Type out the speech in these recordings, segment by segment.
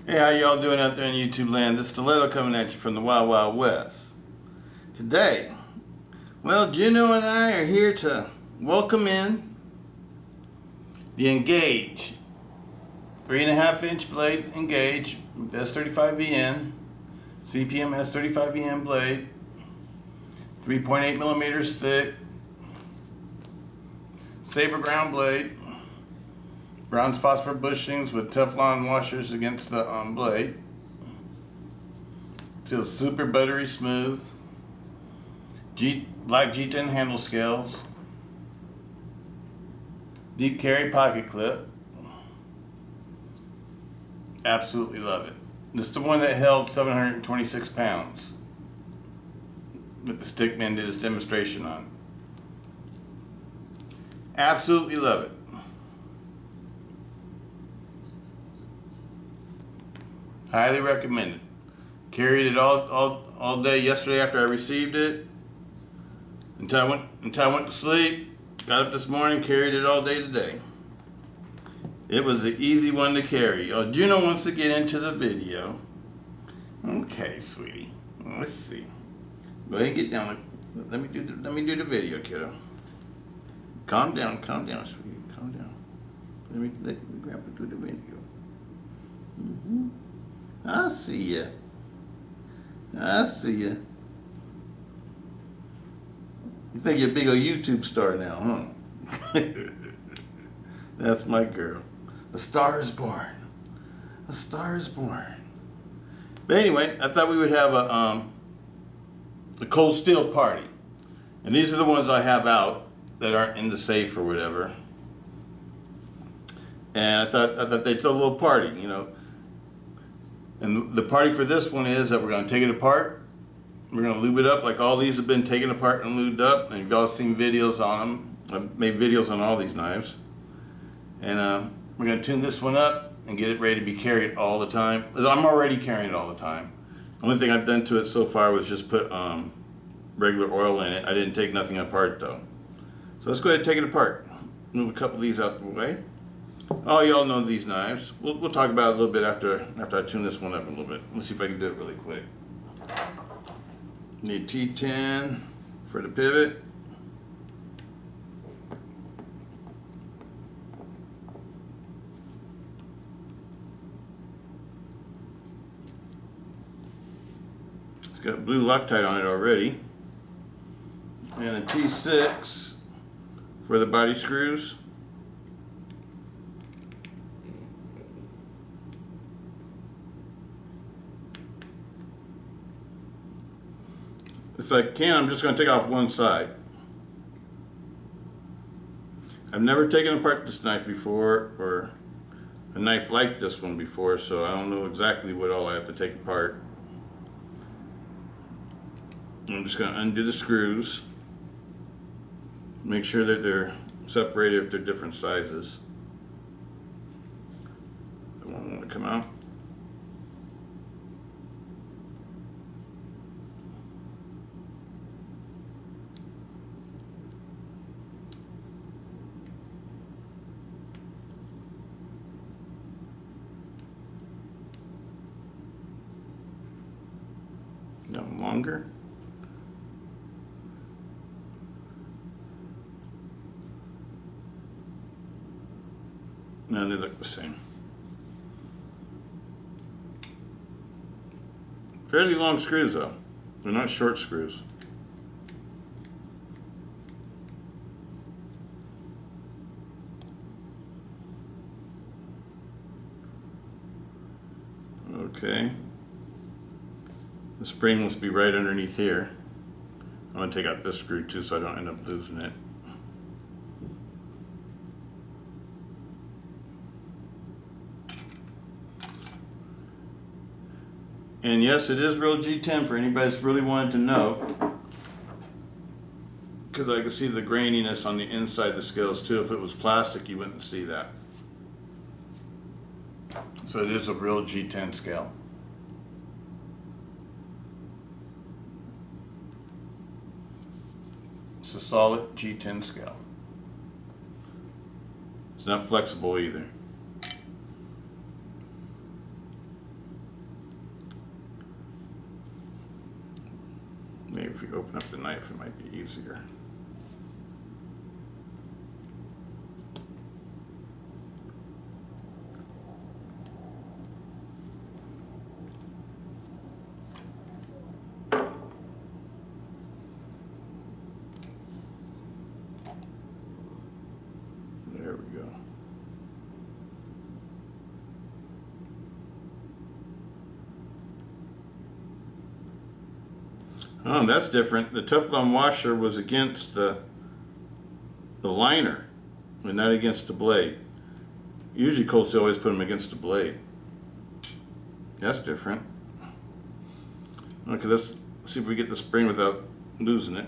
Hey, how y'all doing out there in YouTube land? This Stiletto coming at you from the Wild Wild West. Today, well, Juno and I are here to welcome in the Engage 3.5-inch blade Engage S35VN CPM S35VN blade, 3.8 millimeters thick, saber ground blade. Bronze phosphor bushings with Teflon washers against the blade. Feels super buttery smooth. Black G10 handle scales. Deep carry pocket clip. Absolutely love it. This is the one that held 726 pounds that the stickman did his demonstration on. Absolutely love it. Highly recommend it. Carried it all day yesterday after I received it. Until I went to sleep. Got up this morning, carried it all day today. It was an easy one to carry. Oh, Juno wants to get into the video. Okay, sweetie. Let's see. Go ahead and get down. Let me do the video, kiddo. Calm down, sweetie. Calm down. Let me grab and do the video. I see ya. I see ya. You think you're a big old YouTube star now, huh? That's my girl. A star is born. A star is born. But anyway, I thought we would have a cold steel party. And these are the ones I have out that aren't in the safe or whatever. And I thought they'd throw a little party, you know. And the party for this one is that we're going to take it apart. We're going to lube it up like all these have been taken apart and lubed up. And you've all seen videos on them. I've made videos on all these knives. And we're going to tune this one up and get it ready to be carried all the time. I'm already carrying it all the time. The only thing I've done to it so far was just put regular oil in it. I didn't take nothing apart though. So let's go ahead and take it apart. Move a couple of these out the way. Oh, y'all know these knives. We'll talk about it a little bit after I tune this one up a little bit. Let's see if I can do it really quick. Need T10 for the pivot. It's got blue Loctite on it already. And a T6 for the body screws. If I can, I'm just going to take off one side. I've never taken apart this knife before, or a knife like this one before, so I don't know exactly what all I have to take apart. I'm just going to undo the screws. Make sure that they're separated if they're different sizes. They won't want to come out. Down longer. No, they look the same. Fairly long screws though. They're not short screws. Okay. The spring must be right underneath here. I'm going to take out this screw too so I don't end up losing it. And yes, it is real G10 for anybody that's really wanted to know. Because I can see the graininess on the inside of the scales too. If it was plastic, you wouldn't see that. So it is a real G10 scale. It's a solid G10 scale. It's not flexible either. if we open up the knife, it might be easier. There we go. Oh, that's different. The Teflon washer was against the liner and not against the blade. Usually cold steel always put them against the blade. That's different. Okay, let's see if we get the spring without losing it.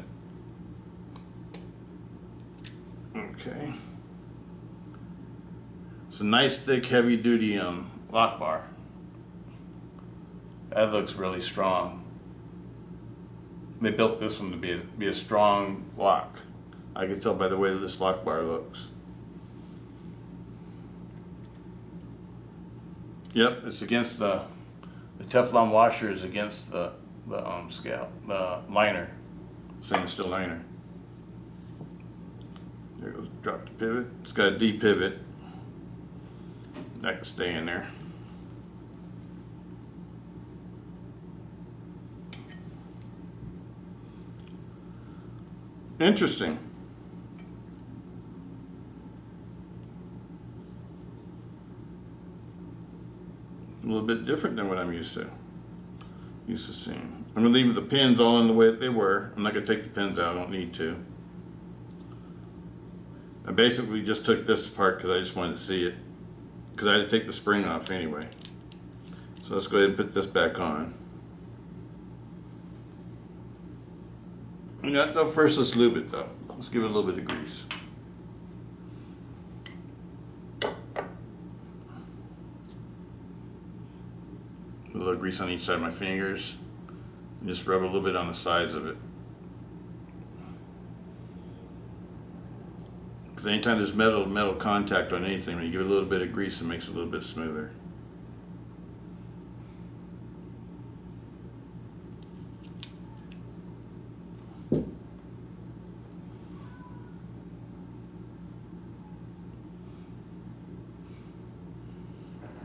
Okay. It's a nice, thick, heavy-duty lock bar. That looks really strong. They built this one to be a strong lock. I can tell by the way that this lock bar looks. Yep, it's against the Teflon washer is against the liner, stainless steel liner. There goes, drop the pivot. It's got a D pivot. That can stay in there. Interesting. A little bit different than what I'm used to seeing. I'm gonna leave the pins all in the way that they were. I'm not gonna take the pins out, I don't need to. I basically just took this apart because I just wanted to see it, because I had to take the spring off anyway. So let's go ahead and put this back on. You know, though, first let's lube it though. Let's give it a little bit of grease. A little grease on each side of my fingers. And just rub a little bit on the sides of it. Because anytime there's metal contact on anything, when you give it a little bit of grease, it makes it a little bit smoother.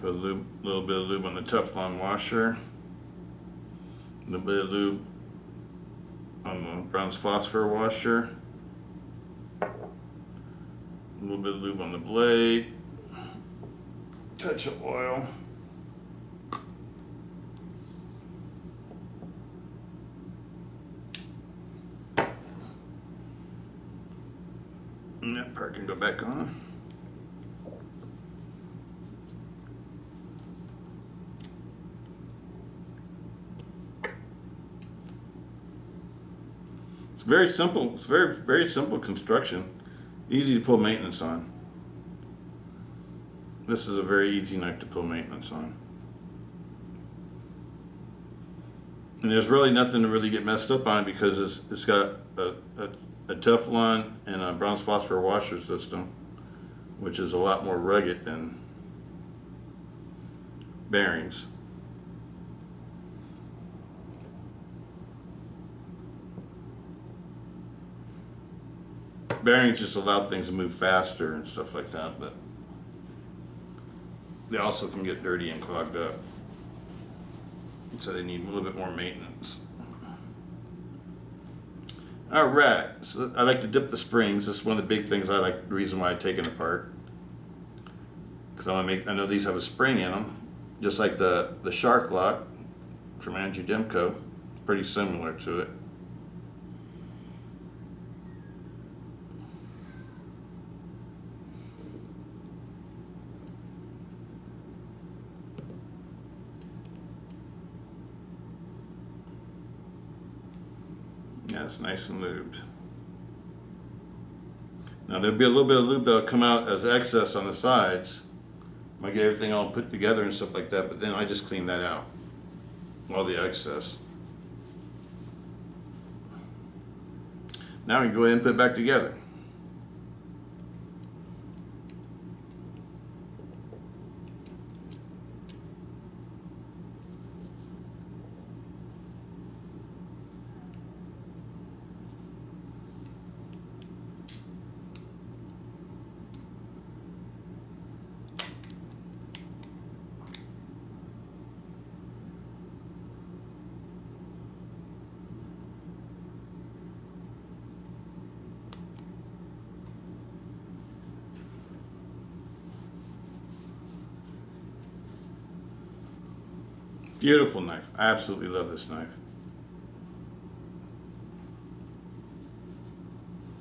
Put a little bit of lube on the Teflon washer. A little bit of lube on the bronze phosphor washer. A little bit of lube on the blade. Touch of oil. And that part can go back on. It's very simple. It's very simple construction. Easy to pull maintenance on. This is a very easy knife to pull maintenance on. And there's really nothing to really get messed up on because it's got a Teflon and a bronze phosphor washer system, which is a lot more rugged than bearings. Bearings just allow things to move faster and stuff like that, but they also can get dirty and clogged up. So they need a little bit more maintenance. All right, so I like to dip the springs. This is one of the big things I like, the reason why I take it apart. Because I know these have a spring in them, just like the shark lock from Andrew Demko. It's pretty similar to it. Yeah, it's nice and lubed. Now there'll be a little bit of lube that'll come out as excess on the sides. Might get everything all put together and stuff like that, but then I just clean that out. All the excess. Now we can go ahead and put it back together. Beautiful knife. I absolutely love this knife.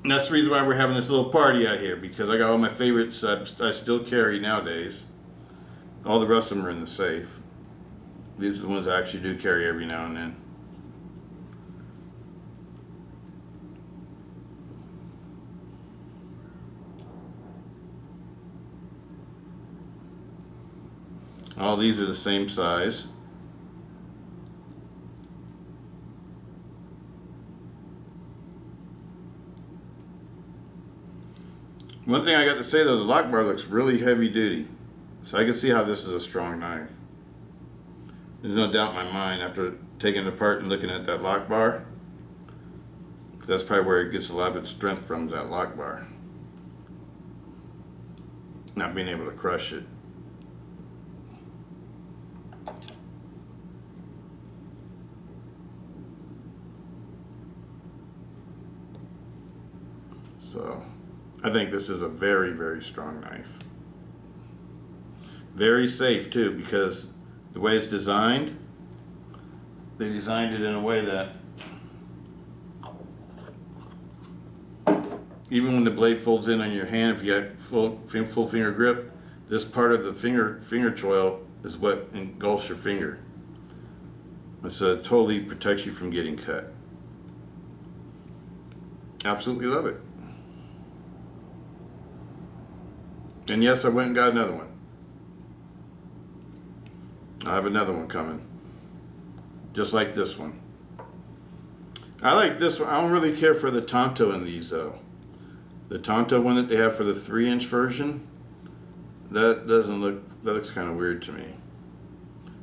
And that's the reason why we're having this little party out here, because I got all my favorites I still carry nowadays. All the rest of them are in the safe. These are the ones I actually do carry every now and then. All these are the same size. One thing I got to say though, the lock bar looks really heavy duty. So I can see how this is a strong knife. There's no doubt in my mind after taking it apart and looking at that lock bar. That's probably where it gets a lot of its strength from, is that lock bar. Not being able to crush it. So I think this is a very, very strong knife. Very safe too, because the way it's designed, they designed it in a way that even when the blade folds in on your hand, if you got full finger grip, this part of the finger choil is what engulfs your finger. And so it totally protects you from getting cut. Absolutely love it. And yes, I went and got another one. I have another one coming. Just like this one. I like this one. I don't really care for the Tonto in these though. The Tonto one that they have for the 3-inch version, that looks kind of weird to me.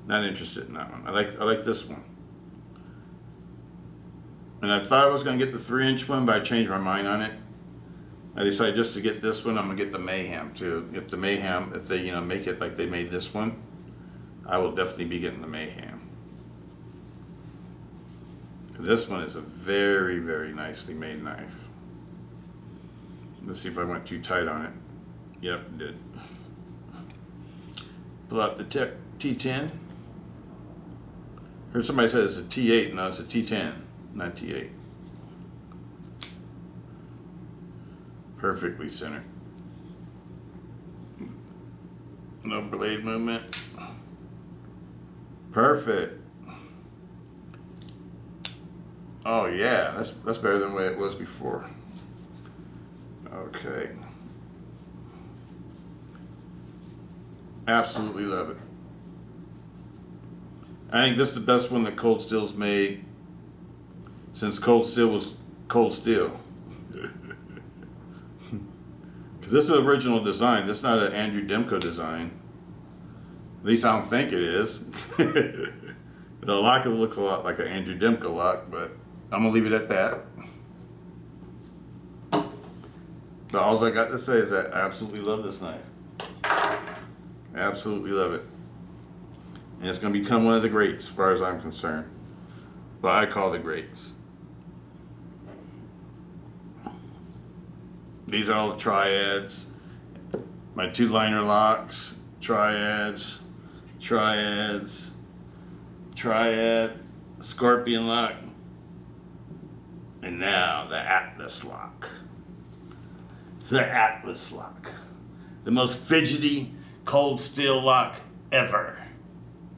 Not interested in that one. I like this one. And I thought I was going to get the 3-inch one, but I changed my mind on it. I decided just to get this one. I'm going to get the Mayhem too. If they make it like they made this one, I will definitely be getting the Mayhem. This one is a very, very nicely made knife. Let's see if I went too tight on it. Yep, it did. Pull out the T10. Heard somebody say it's a T8. No, it's a T10, not T8. Perfectly centered. No blade movement. Perfect. Oh yeah, that's better than the way it was before. Okay. Absolutely love it. I think this is the best one that Cold Steel's made since Cold Steel was Cold Steel. Because this is the original design. This is not an Andrew Demko design. At least I don't think it is. The lock looks a lot like an Andrew Demko lock, but I'm going to leave it at that. But all I got to say is that I absolutely love this knife. Absolutely love it. And it's going to become one of the greats as far as I'm concerned. But I call the greats. These are all the triads. My 2 liner locks, triads, triad, scorpion lock, and now the Atlas lock. The Atlas lock. The most fidgety cold steel lock ever.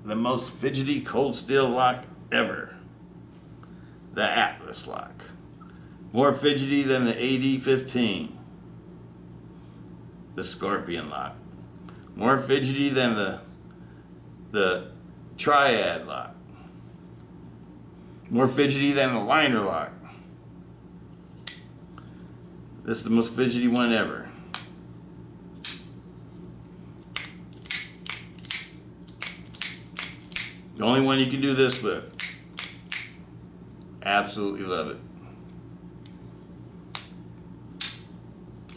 The most fidgety cold steel lock ever. The Atlas lock. More fidgety than the AD-15. The Scorpion lock. More fidgety than the Triad lock. More fidgety than the liner lock. This is the most fidgety one ever. The only one you can do this with. Absolutely love it.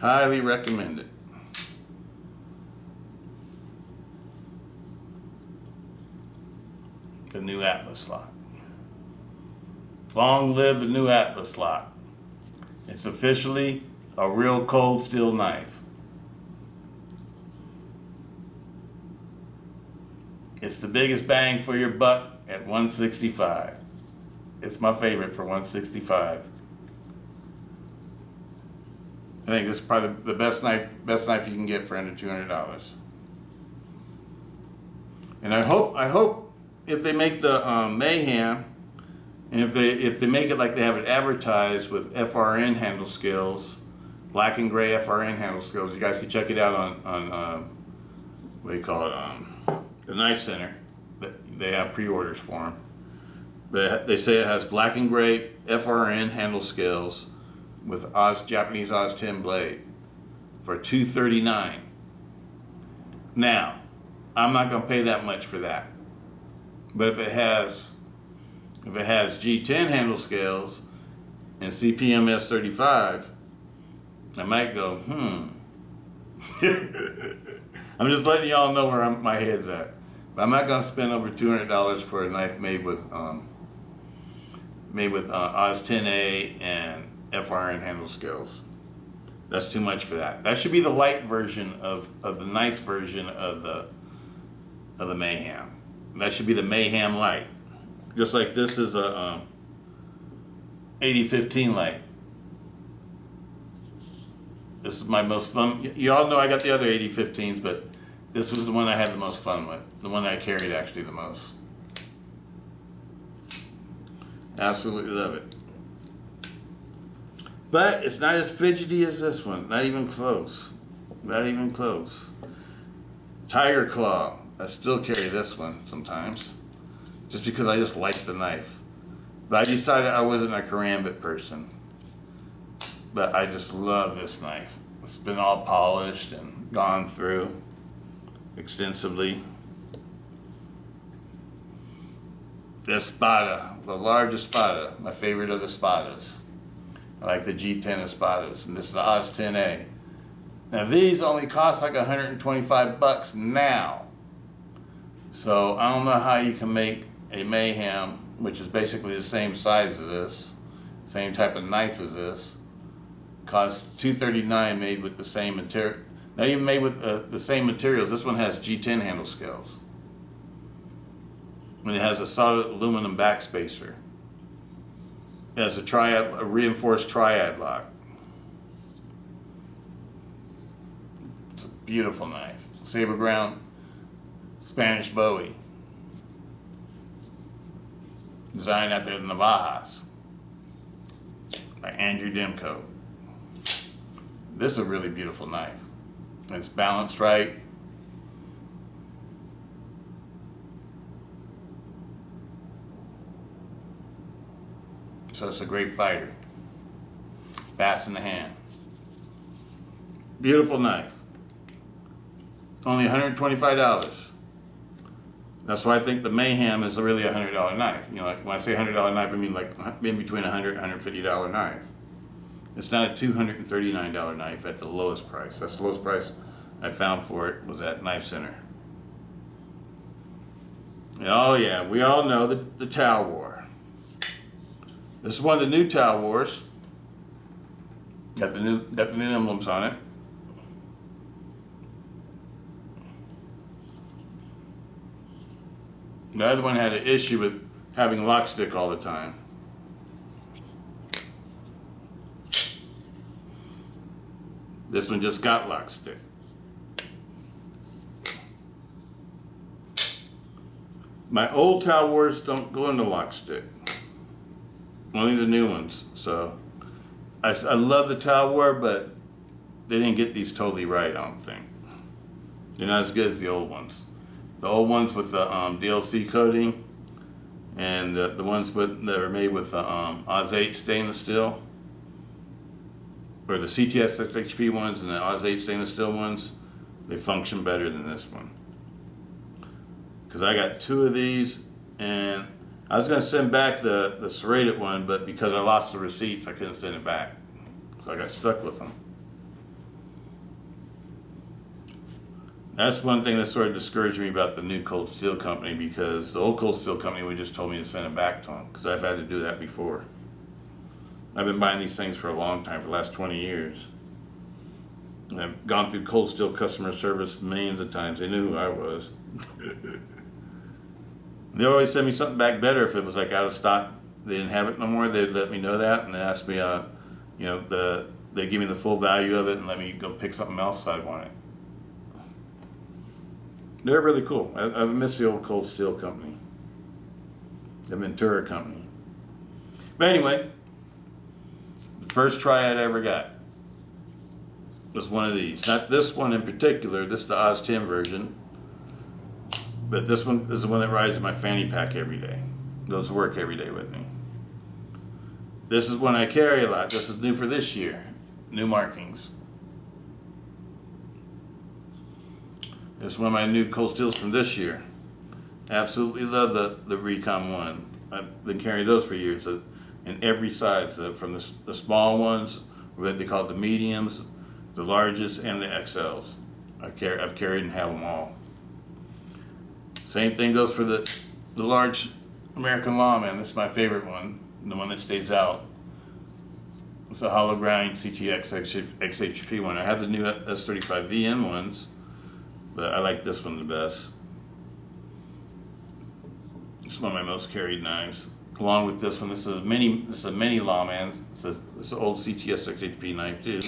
Highly recommend it. The new Atlas lock. Long live the new Atlas lock. It's officially a real cold steel knife. It's the biggest bang for your buck at 165. It's my favorite for 165. I think this is probably the best knife you can get for under $200. And I hope if they make the Mayhem, and if they make it like they have it advertised with FRN handle scales, black and gray FRN handle scales, you guys can check it out on what do you call it, the Knife Center. They have pre-orders for them. But they say it has black and gray FRN handle scales with Japanese Oz 10 blade for $239. Now, I'm not going to pay that much for that. But if it has G10 handle scales and CPM S35, I might go, I'm just letting y'all know where my head's at. But I'm not going to spend over $200 for a knife made with Oz 10A and FRN handle scales. That's too much for that. That should be the light version of the nice version of the Mayhem. That should be the Mayhem light. Just like this is a 8015 light. This is my most fun. You all know I got the other 8015s, but this was the one I had the most fun with. The one I carried actually the most. Absolutely love it. But it's not as fidgety as this one. Not even close. Not even close. Tiger Claw. I still carry this one sometimes. Just because I just like the knife. But I decided I wasn't a karambit person. But I just love this knife. It's been all polished and gone through extensively. The Espada, the large Espada, my favorite of the Espadas. I like the G10 Espadas, and this is the Oz 10A. Now these only cost like $125 now. So I don't know how you can make a Mayhem, which is basically the same size as this, same type of knife as this, costs $239 made with the same material. Not even made with the same materials. This one has G10 handle scales. And it has a solid aluminum backspacer. It has a reinforced triad lock. It's a beautiful knife. Saber ground Spanish Bowie. Designed after the Navajas by Andrew Demko. This is a really beautiful knife. It's balanced right. So it's a great fighter. Fast in the hand. Beautiful knife. Only $125. That's why I think the Mayhem is really a $100 knife. You know, like when I say $100 knife, I mean like in between $100 and $150 knife. It's not a $239 knife at the lowest price. That's the lowest price I found for it was at Knife Center. And oh yeah, we all know the Tau War. This is one of the new Tau Wars. Got the new emblems on it. The other one had an issue with having lock stick all the time. This one just got lock stick. My old Tau Wars don't go into lock stick. Only the new ones. So I love the Tau War, but they didn't get these totally right, I don't think. They're not as good as the old ones. The old ones with the DLC coating and the ones that are made with the Oz 8 stainless steel, or the CTS FHP ones and the Oz 8 stainless steel ones, they function better than this one. Because I got two of these, and I was going to send back the serrated one, but because I lost the receipts, I couldn't send it back. So I got stuck with them. That's one thing that sort of discouraged me about the new Cold Steel Company, because the old Cold Steel Company would just told me to send it back to them, because I've had to do that before. I've been buying these things for a long time, for the last 20 years. And I've gone through Cold Steel customer service millions of times. They knew who I was. They always send me something back better if it was like out of stock. They didn't have it no more. They'd let me know that and they asked me, they give me the full value of it and let me go pick something else I wanted. They're really cool. I miss the old Cold Steel company, the Ventura company. But anyway, the first triad I ever got was one of these. Not this one in particular. This is the Oz 10 version. But this one is the one that rides in my fanny pack every day. Goes to work every day with me. This is one I carry a lot. This is new for this year. New markings. This is one of my new Cold Steels from this year. Absolutely love the Recon 1. I've been carrying those for years in every size. From the small ones, what they call it the mediums, the largest, and the XLs. I've carried and have them all. Same thing goes for the large American Lawman. This is my favorite one, the one that stays out. It's a hollow grind CTX XHP one. I have the new S35VN ones, but I like this one the best. It's one of my most carried knives. Along with this one, this is a mini Lawman. It's an old CTS XHP knife too.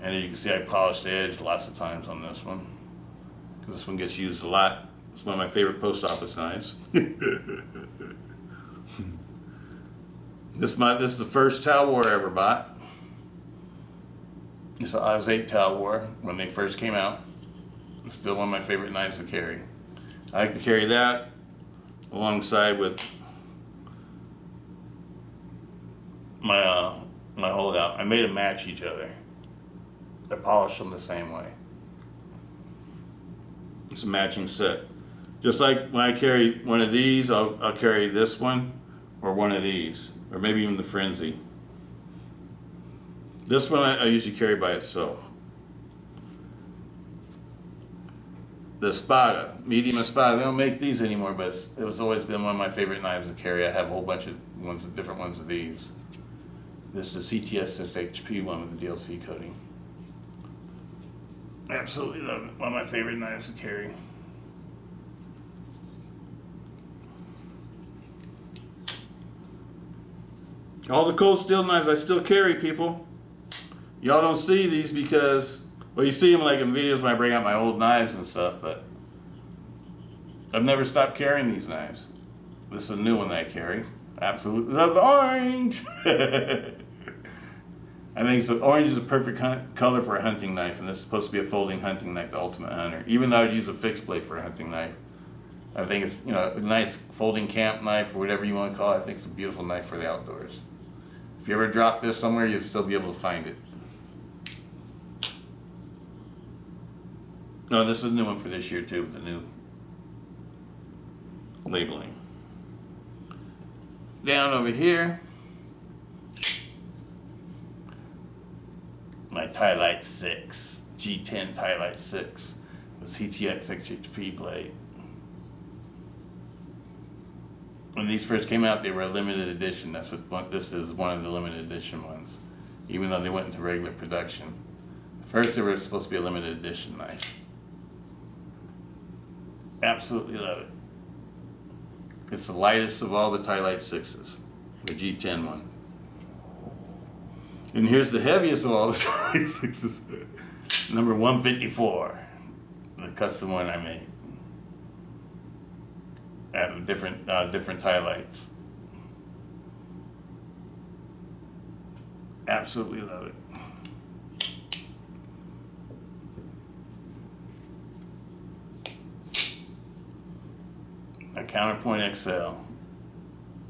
And you can see I polished the edge lots of times on this one. This one gets used a lot. It's one of my favorite post office knives. This is the first towel war I ever bought. It's an Oz 8 towel war when they first came out. It's still one of my favorite knives to carry. I like to carry that alongside with my holdout. I made them match each other. I polished them the same way. It's a matching set. Just like when I carry one of these, I'll carry this one or one of these, or maybe even the Frenzy. This one I usually carry by itself. The Espada, medium Espada, they don't make these anymore, but it was always been one of my favorite knives to carry. I have a whole bunch of different ones of these. This is the CTS HP one with the DLC coating. Absolutely love it. One of my favorite knives to carry. All the Cold Steel knives I still carry, people. Y'all don't see these because, well, you see them like in videos when I bring out my old knives and stuff, but I've never stopped carrying these knives. This is a new one that I carry. Absolutely love the orange. I think orange is a perfect color for a hunting knife, and this is supposed to be a folding hunting knife, the Ultimate Hunter. Even though I'd use a fixed blade for a hunting knife, I think it's a nice folding camp knife or whatever you want to call it. I think it's a beautiful knife for the outdoors. If you ever drop this somewhere, you'll still be able to find it. No, this is a new one for this year too, with the new labeling. Down over here, my Tylite 6, G10 Tylite 6, with CTX XHP blade. When these first came out, they were a limited edition. That's what this is, one of the limited edition ones, even though they went into regular production. First, they were supposed to be a limited edition knife. Absolutely love it. It's the lightest of all the Tylite 6s, the G10 one. And here's the heaviest of all the Tylite 6s, number 154, the custom one I made. I have different Tylites. Absolutely love it. A Counterpoint XL.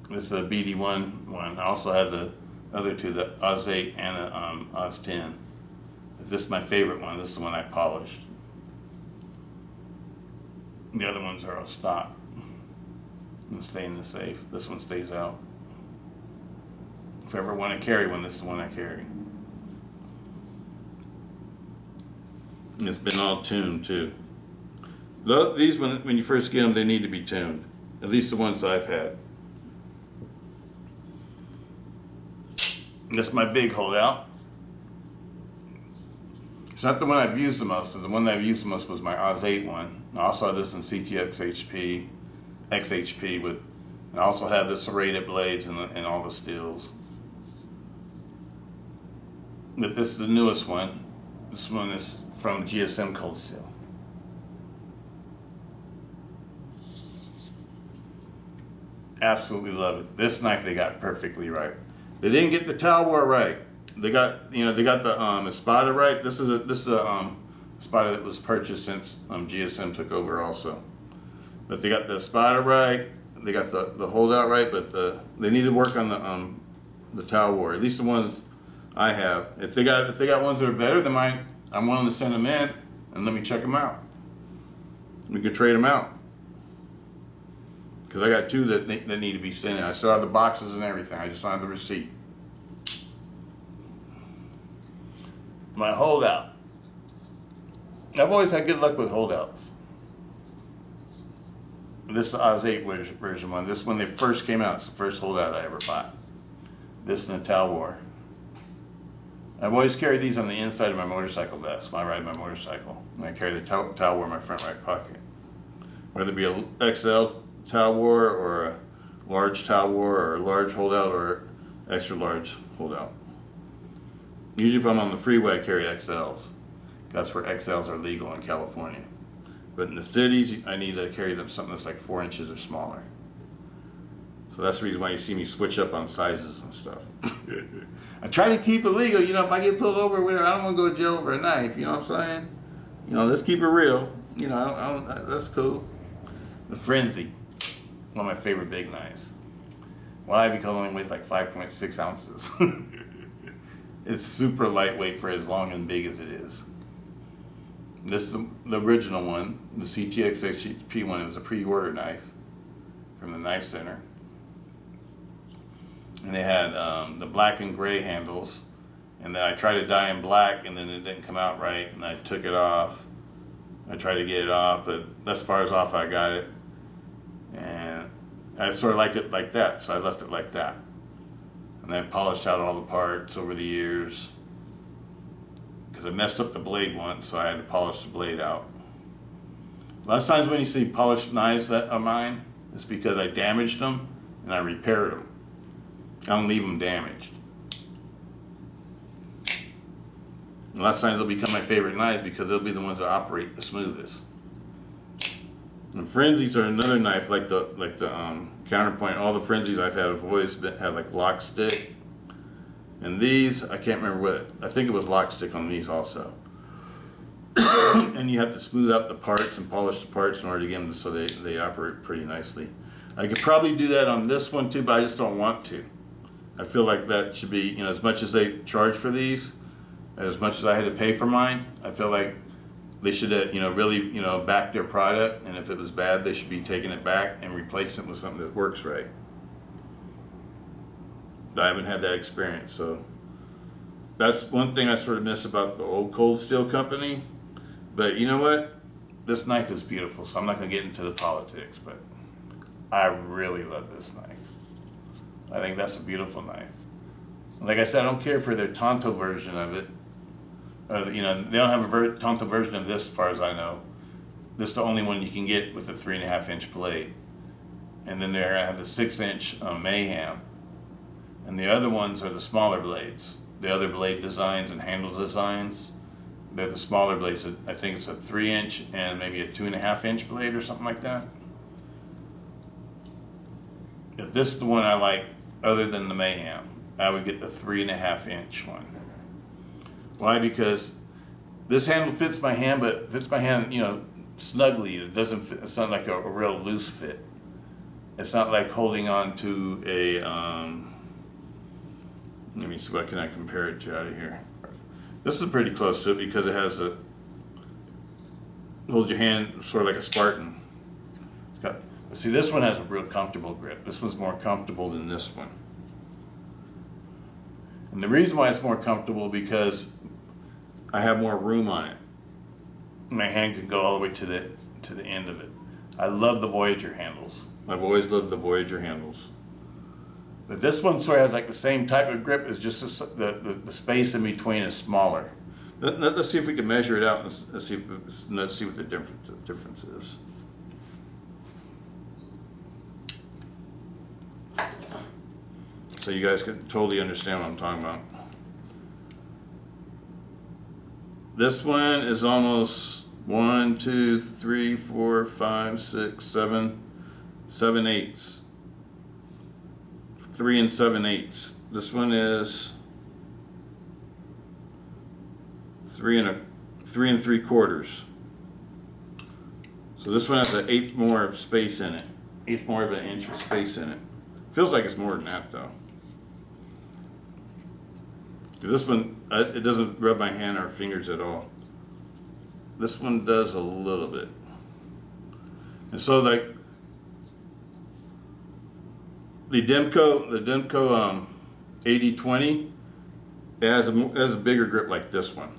This is a BD1 one. I also have the other two, the Oz 8 and the Oz 10. But this is my favorite one. This is the one I polished. The other ones are all stock and stay in the safe. This one stays out. If I ever want to carry one, this is the one I carry. And it's been all tuned too. These, when you first get them, they need to be tuned. At least the ones I've had. That's my big holdout. It's not the one I've used the most. The one that I've used the most was my Oz 8 one. I also had this in CTX HP. XHP with, and I also have the serrated blades and all the steels. But this is the newest one. This one is from GSM Cold Steel. Absolutely love it. This knife they got perfectly right. They didn't get the towel war right. They got the Espada right. This is a Espada that was purchased since GSM took over also. But they got the Espada right. They got the holdout right, but they need to work on the towel war. At least the ones I have. If they got ones that are better than mine, I'm willing to send them in and let me check them out. We could trade them out. Because I got two that need to be sent in. I still have the boxes and everything. I just don't have the receipt. My holdout. I've always had good luck with holdouts. This is the Oz 8 version one. This when they first came out. It's the first holdout I ever bought. This and the Towel War. I've always carried these on the inside of my motorcycle vest when I ride my motorcycle. And I carry the Towel War in my front right pocket. Whether it be a XL Towel War or a large Towel War or a large holdout or extra large holdout. Usually if I'm on the freeway I carry XLs. That's where XLs are legal in California. But in the cities I need to carry them something that's like 4 inches or smaller. So that's the reason why you see me switch up on sizes and stuff. I try to keep it legal, you know, if I get pulled over or whatever, I don't want to go to jail for a knife, you know what I'm saying? You know, let's keep it real. You know, that's cool. The Frenzy. One of my favorite big knives. Why? Because it only weighs like 5.6 ounces. It's super lightweight for as long and big as it is. This is the original one, the CTX HP one. It was a pre-order knife from the Knife Center. And they had the black and gray handles. And then I tried to dye in black and then it didn't come out right. And I took it off. I tried to get it off, but that's as far as off I got it. And I sort of liked it like that, so I left it like that. And I polished out all the parts over the years because I messed up the blade once, so I had to polish the blade out. Lots of times when you see polished knives that are mine, it's because I damaged them and I repaired them. I don't leave them damaged. And lots of times they'll become my favorite knives because they'll be the ones that operate the smoothest. And Frenzies are another knife like the Counterpoint. All the Frenzies I've had have always had like lock stick. And these, I can't remember what, I think it was lock stick on these also. And you have to smooth out the parts and polish the parts in order to get them so they operate pretty nicely. I could probably do that on this one too, but I just don't want to. I feel like that should be, you know, as much as they charge for these, as much as I had to pay for mine, I feel like they should, you know, really, you know, back their product, and if it was bad, they should be taking it back and replacing it with something that works right. I haven't had that experience, so that's one thing I sort of miss about the old Cold Steel company. But you know what? This knife is beautiful, so I'm not going to get into the politics, but I really love this knife. I think that's a beautiful knife. Like I said, I don't care for their Tonto version of it. You know, they don't have a Tonto version of this as far as I know. This is the only one you can get with a 3.5 inch blade. And then there I have the 6 inch Mayhem. And the other ones are the smaller blades. The other blade designs and handle designs, they're the smaller blades. I think it's a 3 inch and maybe a 2.5 inch blade or something like that. If this is the one I like, other than the Mayhem, I would get the 3.5 inch one. Why? Because this handle fits my hand, but fits my hand, you know, snugly. It doesn't fit, it's not like a real loose fit. It's not like holding on to a, let me see, what can I compare it to out of here? This is pretty close to it because it has a, hold your hand sort of like a Spartan. See, this one has a real comfortable grip. This one's more comfortable than this one. And the reason why it's more comfortable because I have more room on it. My hand can go all the way to the end of it. I love the Voyager handles. I've always loved the Voyager handles. But this one sort of has like the same type of grip, it's just the space in between is smaller. Let's see if we can measure it out and let's see what the difference is. so you guys can totally understand what I'm talking about. This one is almost 1, 2, 3, 4, 5, 6, 7, 7/8. 3 7/8. This one is 3 3/4. So this one has 1/8 more of space in it. 1/8 more of an inch of space in it. Feels like it's more than that though. Because this one, it doesn't rub my hand or fingers at all. This one does a little bit. And so like the Demco 80/20, it has a bigger grip like this one,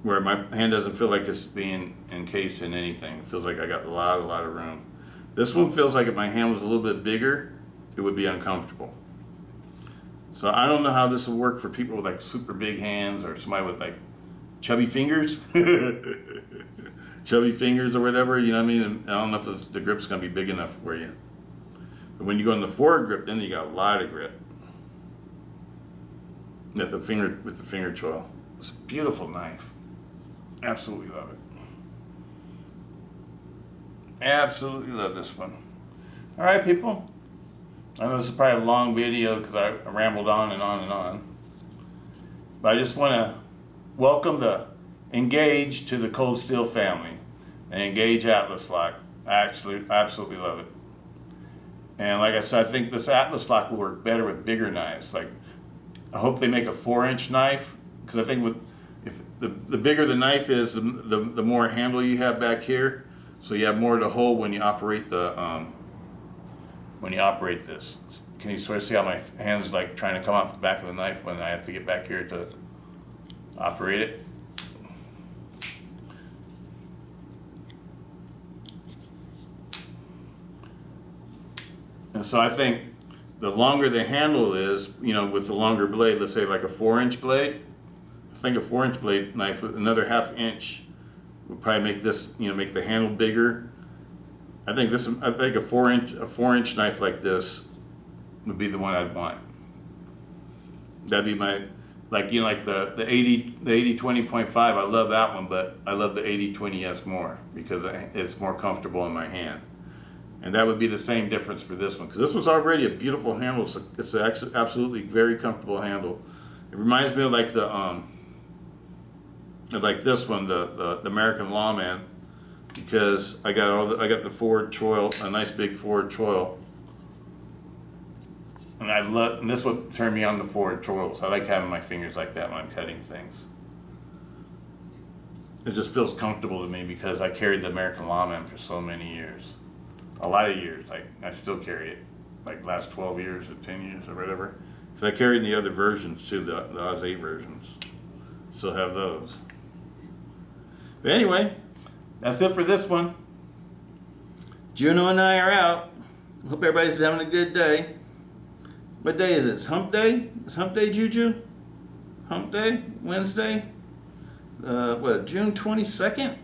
where my hand doesn't feel like it's being encased in anything. It feels like I got a lot of room. This one feels like if my hand was a little bit bigger, it would be uncomfortable. So I don't know how this will work for people with like super big hands or somebody with like chubby fingers. Chubby fingers or whatever, you know what I mean? And I don't know if the grip's gonna be big enough for you. But when you go in the forward grip, then you got a lot of grip. With the finger choil. It's a beautiful knife. Absolutely love it. Absolutely love this one. All right, people. I know this is probably a long video because I rambled on and on and on. But I just want to welcome the Engage to the Cold Steel family. The Engage Atlas Lock. I actually absolutely love it. And like I said, I think this Atlas Lock will work better with bigger knives. Like, I hope they make a 4-inch knife, because I think if the bigger the knife is, the more handle you have back here, so you have more to hold when you operate this. Can you sort of see how my hand's like trying to come off the back of the knife when I have to get back here to operate it? And so I think the longer the handle is, you know, with the longer blade, let's say like a 4-inch blade, I think a 4-inch blade knife with another 1/2 inch would probably make this, you know, make the handle bigger. I think a 4-inch knife like this would be the one I'd want. That'd be my, like, you know, like the 80/20.5, I love that one, but I love the 80/20S more because it's more comfortable in my hand. And that would be the same difference for this one, because this one's already a beautiful handle. It's an absolutely very comfortable handle. It reminds me of like like this one, the American Lawman, because I got the forward choil, a nice big forward choil, and this would turn me on the forward choils. I like having my fingers like that when I'm cutting things. It just feels comfortable to me because I carried the American Lawman for so many years. A lot of years. Like, I still carry it, like last 12 years or 10 years or whatever. Because I carried the other versions too, the Oz 8 versions. Still have those. But anyway, that's it for this one. Juno and I are out. Hope everybody's having a good day. What day is it? It's hump day? It's hump day, Juju? Hump day? Wednesday? June 22nd?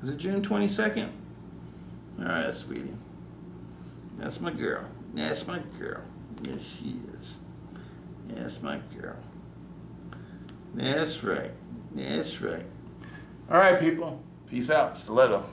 Is it June 22nd? All right, sweetie. That's my girl. That's my girl. Yes, she is. That's my girl. That's right. That's right. All right, people. Peace out. Stiletto.